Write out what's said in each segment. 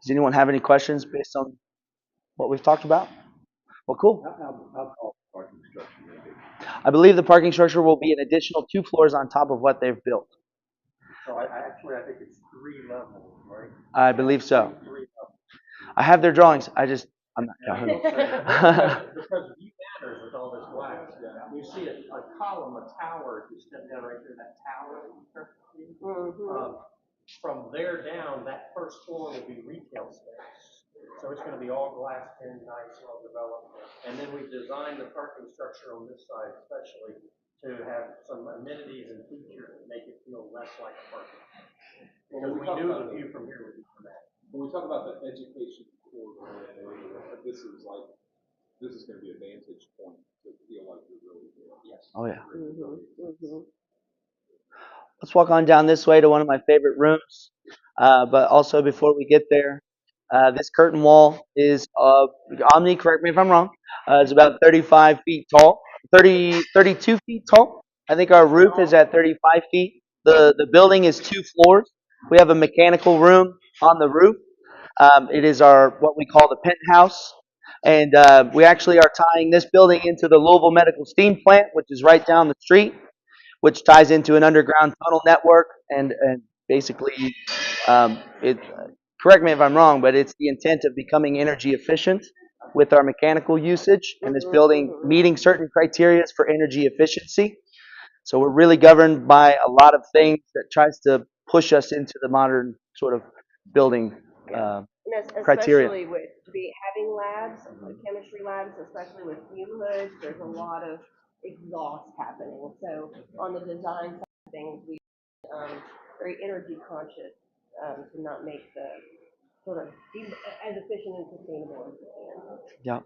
Does anyone have any questions based on what we've talked about? Well, cool. How tall is the parking structure going to be? I believe the parking structure will be an additional 2 floors on top of what they've built. So I think it's 3 levels, right? I believe so. 3 levels. I have their drawings. I'm not counting. Because view matters with all this glass. Yeah. You see a column, a tower, if you step down right there, that tower that you start to see. From there down, that first floor will be retail space. So it's going to be all glass in, nice, well developed. And then we've designed the parking structure on this side especially to have some amenities and features that make it feel less like a parking. Because we knew the view from here would be dramatic. When we talk about the education corridor in that area, this is going to be a vantage point to feel like you're really there. Yes. Oh yeah. Let's walk on down this way to one of my favorite rooms. But also before we get there, this curtain wall is Omni. Correct me if I'm wrong. It's about 35 feet tall, 32 feet tall. I think our roof is at 35 feet. The building is 2 floors. We have a mechanical room on the roof. It is our what we call the penthouse, and we actually are tying this building into the Louisville Medical Steam Plant, which is right down the street, which ties into an underground tunnel network, and basically, it. Correct me if I'm wrong, but it's the intent of becoming energy efficient with our mechanical usage, and this building meeting certain criteria for energy efficiency. So we're really governed by a lot of things that tries to push us into the modern sort of building criteria. Especially with having labs, like chemistry labs, especially with fume hoods, there's a lot of exhaust happening. So on the design side of things, we very energy conscious to not make the sort of be as efficient and sustainable as we can. Yeah.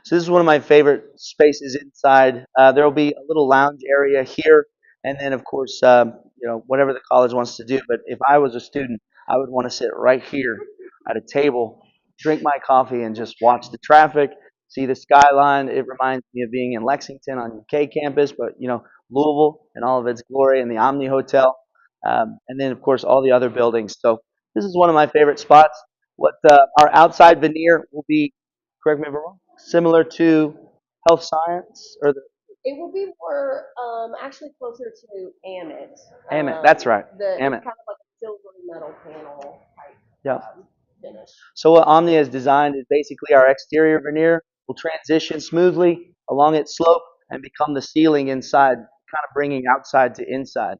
So this is one of my favorite spaces inside. There will be a little lounge area here, and then of course, whatever the college wants to do. But if I was a student, I would want to sit right here at a table, drink my coffee, and just watch the traffic, see the skyline. It reminds me of being in Lexington on UK campus, but Louisville and all of its glory, and the Omni Hotel, and then of course all the other buildings. So this is one of my favorite spots. What our outside veneer will be. Correct me if I'm wrong. Similar to health science or the It will be more actually closer to Amit. Amit. That's right. It's Amit. kind of like a silver metal panel type Yeah. finish. So what Omni has designed is basically our exterior veneer will transition smoothly along its slope and become the ceiling inside, kind of bringing outside to inside.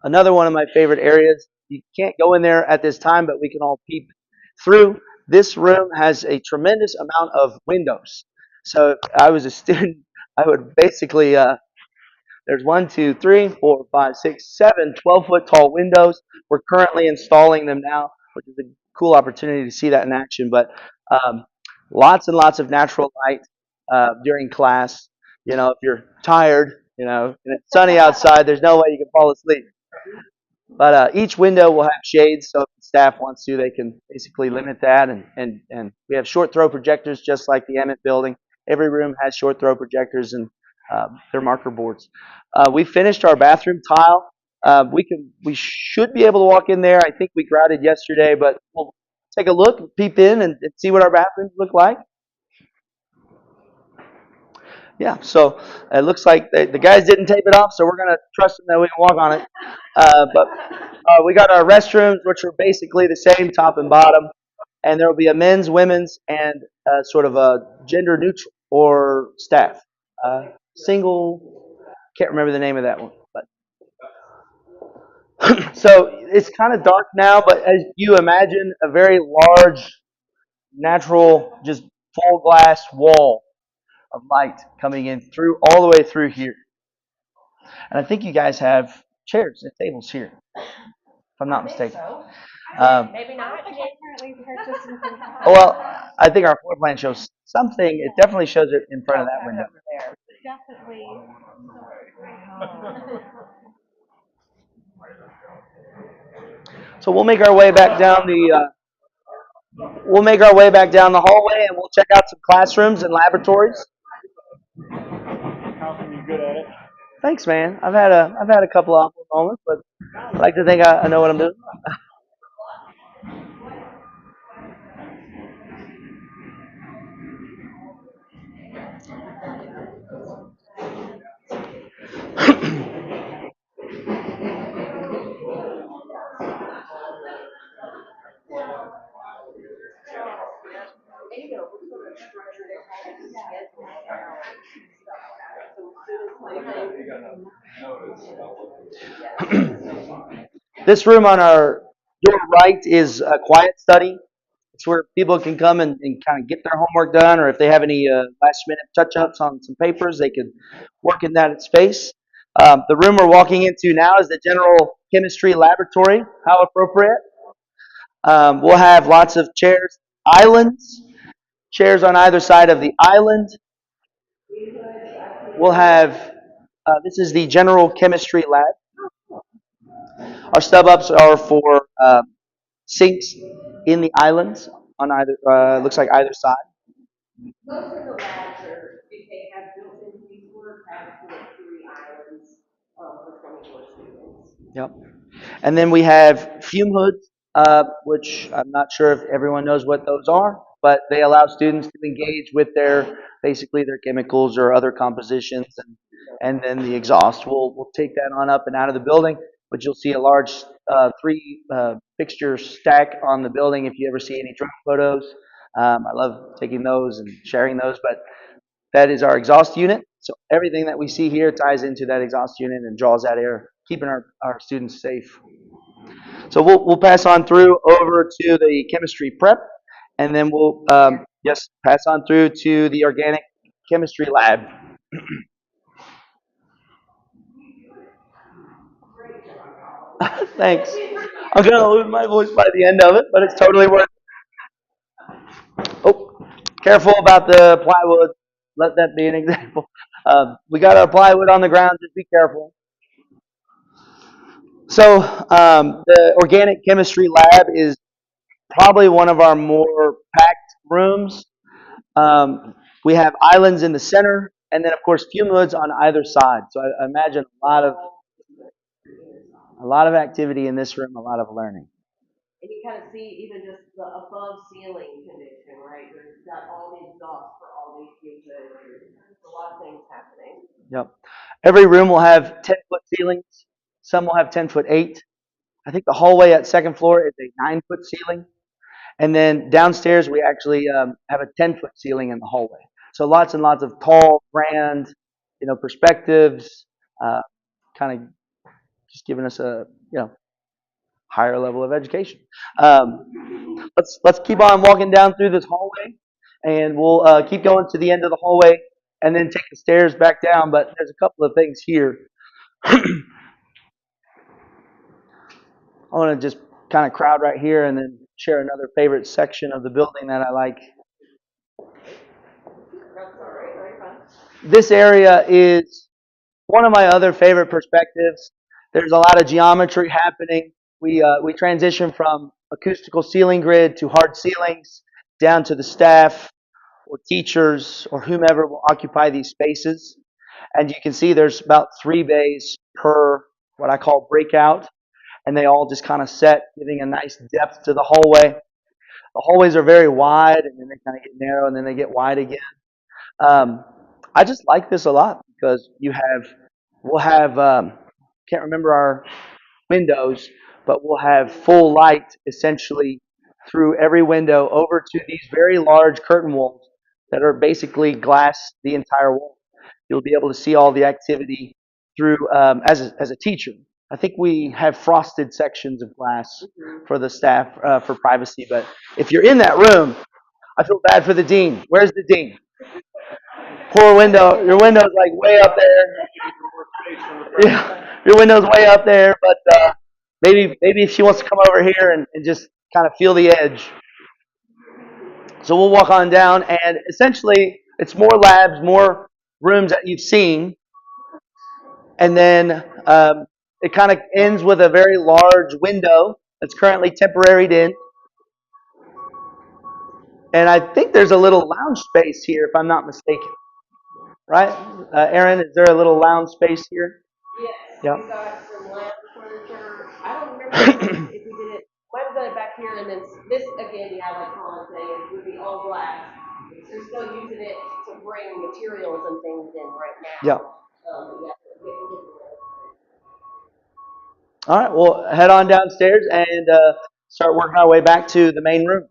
Another one of my favorite areas. You can't go in there at this time, but we can all peep through. This room has a tremendous amount of windows. So if I was a student, I would basically there's 1, 2, 3, 4, 5, 6, 7 12-foot tall windows. We're currently installing them now, which is a cool opportunity to see that in action. But lots and lots of natural light during class. If you're tired, and it's sunny outside, there's no way you can fall asleep. But each window will have shades, so if the staff wants to, they can basically limit that. And we have short throw projectors, just like the Emmett building. Every room has short throw projectors and their marker boards. We finished our bathroom tile. We should be able to walk in there. I think we grouted yesterday, but we'll take a look, peep in, and see what our bathrooms look like. Yeah, so it looks like the guys didn't tape it off, so we're gonna trust them that we can walk on it. But we got our restrooms, which are basically the same top and bottom, and there will be a men's, women's, and sort of a gender neutral or staff. Single, can't remember the name of that one, but so it's kind of dark now. But as you imagine, a very large, natural, just full glass wall of light coming in through all the way through here. And I think you guys have chairs and tables here, if I'm not mistaken. Maybe not. Well, I think our floor plan shows something. It definitely shows it in front of that window. Definitely. So we'll make our way back down the hallway, and we'll check out some classrooms and laboratories. How you good at it? Thanks, man. I've had a couple awkward moments, but I like to think I know what I'm doing. This room on your right is a quiet study. It's where people can come and kind of get their homework done, or if they have any last minute touch ups on some papers, they could work in that space. The room we're walking into now is the general chemistry laboratory. How appropriate. We'll have lots of chairs, islands, chairs on either side of the island. We'll have, this is the general chemistry lab. Our stub ups are for sinks in the islands on either, looks like either side. Most of the labs are, if they have built-in work, have two or three islands, for 24 students. Yep. And then we have fume hoods, which I'm not sure if everyone knows what those are, but they allow students to engage with basically their chemicals or other compositions, and then the exhaust. We'll take that on up and out of the building, but you'll see a large three fixture stack on the building if you ever see any drone photos. I love taking those and sharing those, but that is our exhaust unit. So everything that we see here ties into that exhaust unit and draws that air, keeping our students safe. So we'll pass on through over to the chemistry prep, and then we'll pass on through to the organic chemistry lab. Thanks. I'm gonna lose my voice by the end of it, but it's totally worth it. Oh, careful about the plywood. Let that be an example. We got our plywood on the ground. Just be careful. So the organic chemistry lab is probably one of our more packed rooms. We have islands in the center, and then of course fume hoods on either side. So I imagine a lot of activity in this room, a lot of learning. And you kind of see even just the above ceiling condition, right? There's got all the exhaust for all these fuses. There's a lot of things happening. Yep. Every room will have 10-foot ceilings. Some will have 10-foot 8. I think the hallway at second floor is a 9-foot ceiling. And then downstairs, we actually have a 10-foot ceiling in the hallway. So lots and lots of tall, grand, perspectives, kind of just giving us a, higher level of education. Let's keep on walking down through this hallway, and we'll keep going to the end of the hallway, and then take the stairs back down. But there's a couple of things here. I want to just kind of crowd right here, and then share another favorite section of the building that I like. This area is one of my other favorite perspectives. There's a lot of geometry happening. We transition from acoustical ceiling grid to hard ceilings, down to the staff or teachers or whomever will occupy these spaces. And you can see there's about 3 bays per what I call breakout, and they all just kind of set, giving a nice depth to the hallway. The hallways are very wide, and then they kind of get narrow, and then they get wide again. I just like this a lot because we'll have, can't remember our windows, but we'll have full light essentially through every window over to these very large curtain walls that are basically glass the entire wall. You'll be able to see all the activity through as a teacher. I think we have frosted sections of glass for the staff for privacy, but if you're in that room, I feel bad for the dean. Where's the dean? Poor window. Your window's like way up there. Yeah, your window's way up there, but maybe if she wants to come over here and just kind of feel the edge. So we'll walk on down, and essentially it's more labs, more rooms that you've seen, and then it kind of ends with a very large window that's currently temporaried in. And I think there's a little lounge space here, if I'm not mistaken. Right? Aaron, is there a little lounge space here? Yes, Yep. we got some lounge furniture. I don't remember if we did it. Might have done it back here, and then this again, yeah, like Colin's saying, would be all glass. They're still using it to bring materials and things in right now. Yeah. Yeah, All right, we'll head on downstairs and start working our way back to the main room.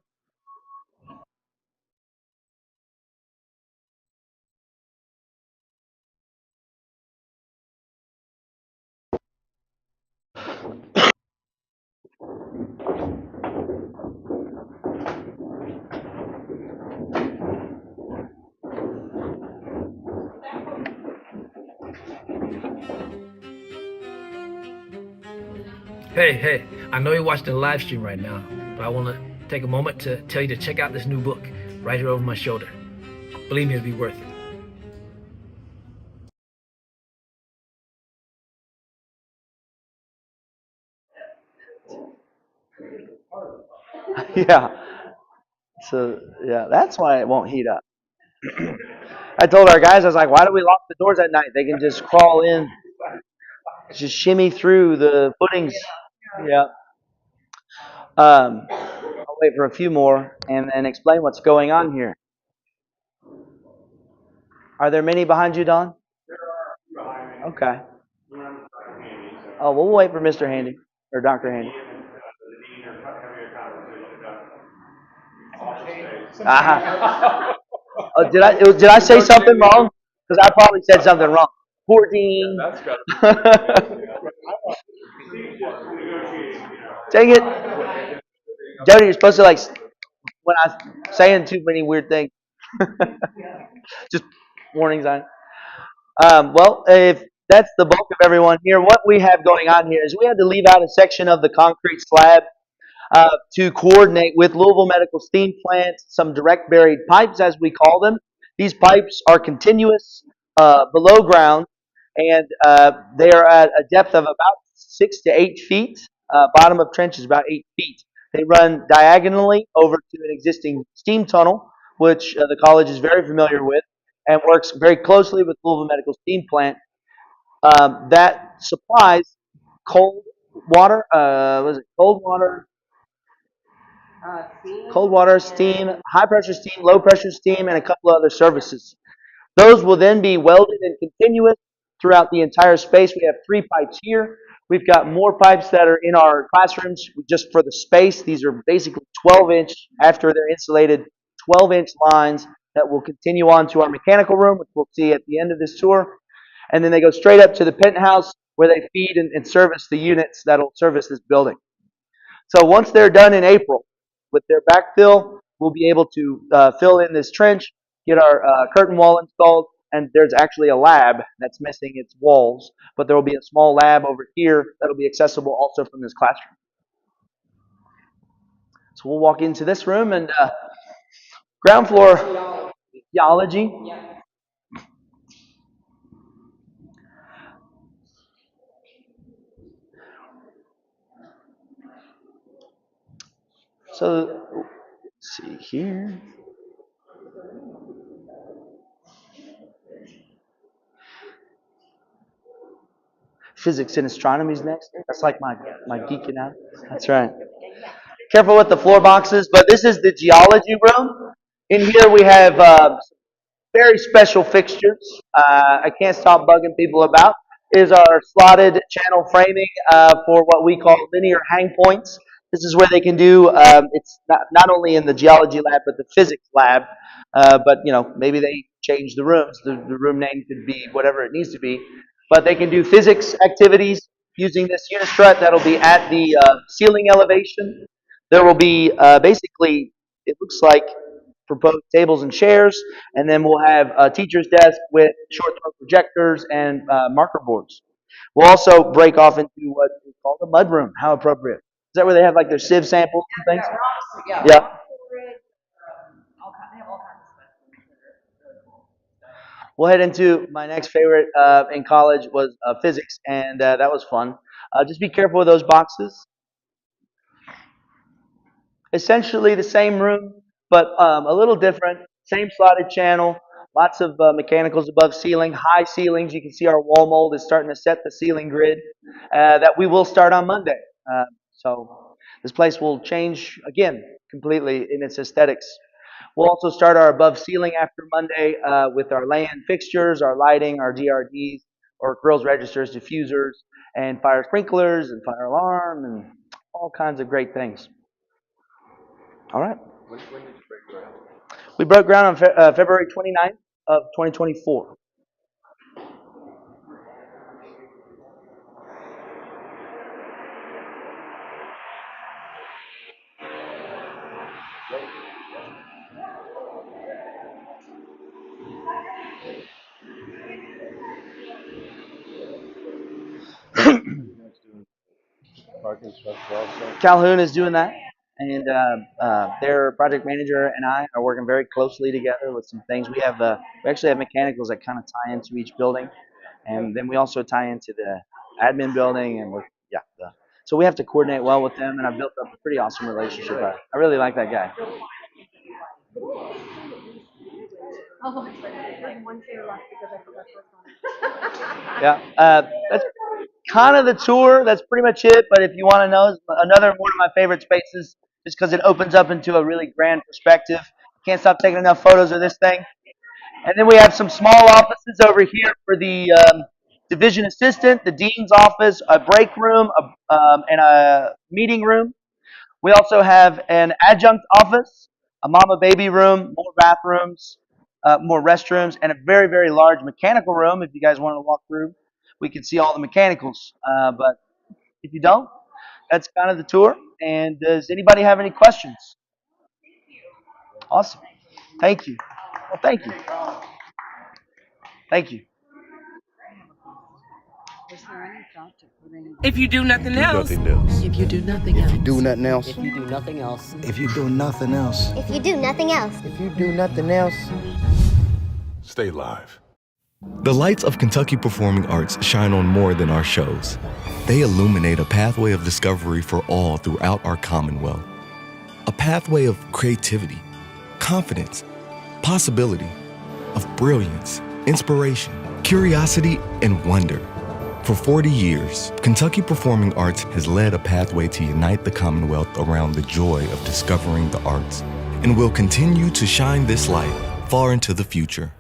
Hey, I know you're watching the live stream right now, but I want to take a moment to tell you to check out this new book right here over my shoulder. Believe me, it'll be worth it. Yeah. So yeah, that's why it won't heat up. I told our guys, I was like, why do we lock the doors at night? They can just crawl in, just shimmy through the footings. Yeah. I'll wait for a few more and then explain what's going on here. Are there many behind you, Don? Okay. Oh, we'll wait for Mr. Handy or Dr. Handy. Uh-huh. Oh, did I say something wrong? Because I probably said something wrong. 14. That's got to be. Dang it. Jody, you're supposed to like when I'm saying too many weird things. Just warning sign. Well, if that's the bulk of everyone here, what we have going on here is we had to leave out a section of the concrete slab to coordinate with Louisville Medical Steam Plant, some direct buried pipes, as we call them. These pipes are continuous below ground, and they are at a depth of about 6 to 8 feet. Bottom of trench is about 8 feet. They run diagonally over to an existing steam tunnel, which the college is very familiar with, and works very closely with Louisville Medical Steam Plant. That supplies cold water. Was it cold water? Cold water, steam, high pressure steam, low pressure steam, and a couple of other services. Those will then be welded and continuous throughout the entire space. We have 3 pipes here. We've got more pipes that are in our classrooms just for the space. These are basically 12-inch, after they're insulated, 12-inch lines that will continue on to our mechanical room, which we'll see at the end of this tour. And then they go straight up to the penthouse where they feed and service the units that'll service this building. So once they're done in April with their backfill, we'll be able to fill in this trench, get our curtain wall installed, and there's actually a lab that's missing its walls, but there will be a small lab over here that'll be accessible also from this classroom. So we'll walk into this room and ground floor geology. So let's see here. Physics and astronomy is next. That's like my geeking out. That's right. Careful with the floor boxes, but this is the geology room. In here we have very special fixtures. I can't stop bugging people about is our slotted channel framing for what we call linear hang points. This is where they can do. It's not only in the geology lab but the physics lab. But maybe they change the rooms. The room name could be whatever it needs to be. But they can do physics activities using this unistrut that'll be at the ceiling elevation. There will be basically, it looks like proposed tables and chairs, and then we'll have a teacher's desk with short-throw projectors and marker boards. We'll also break off into what is called a mud room. How appropriate. Is that where they have like their sieve samples and things? Yeah. We'll head into my next favorite in college was physics, and that was fun. Just be careful with those boxes. Essentially the same room, but a little different. Same slotted channel, lots of mechanicals above ceiling, high ceilings. You can see our wall mold is starting to set the ceiling grid that we will start on Monday. So this place will change again completely in its aesthetics. We'll also start our above ceiling after Monday with our lay-in fixtures, our lighting, our GRDs, or girls registers, diffusers, and fire sprinklers, and fire alarm, and all kinds of great things. All right. When did you break ground? We broke ground on February 29th of 2024. parking structure also? Calhoun is doing that, and their project manager and I are working very closely together with some things. We actually have mechanicals that kind of tie into each building, and then we also tie into the admin building, and so we have to coordinate well with them. And I've built up a pretty awesome relationship. I really like that guy. Oh, there's one chair left because I forgot first one. Yeah, that's kind of the tour. That's pretty much it. But if you want to know, another one of my favorite spaces, just because it opens up into a really grand perspective. Can't stop taking enough photos of this thing. And then we have some small offices over here for the division assistant, the dean's office, a break room, and a meeting room. We also have an adjunct office, a mama baby room, more bathrooms, more restrooms, and a very, very large mechanical room. If you guys want to walk through, we can see all the mechanicals. But if you don't, that's kind of the tour. And does anybody have any questions? Awesome. Thank you. Well, thank you. Thank you. If you do nothing else, If you do nothing else. Do nothing else. If you do nothing else. If you do nothing else. If you do nothing else. If you do nothing else. Stay live. The lights of Kentucky Performing Arts shine on more than our shows. They illuminate a pathway of discovery for all throughout our Commonwealth. A pathway of creativity, confidence, possibility, of brilliance, inspiration, curiosity, and wonder. For 40 years, Kentucky Performing Arts has led a pathway to unite the Commonwealth around the joy of discovering the arts, and will continue to shine this light far into the future.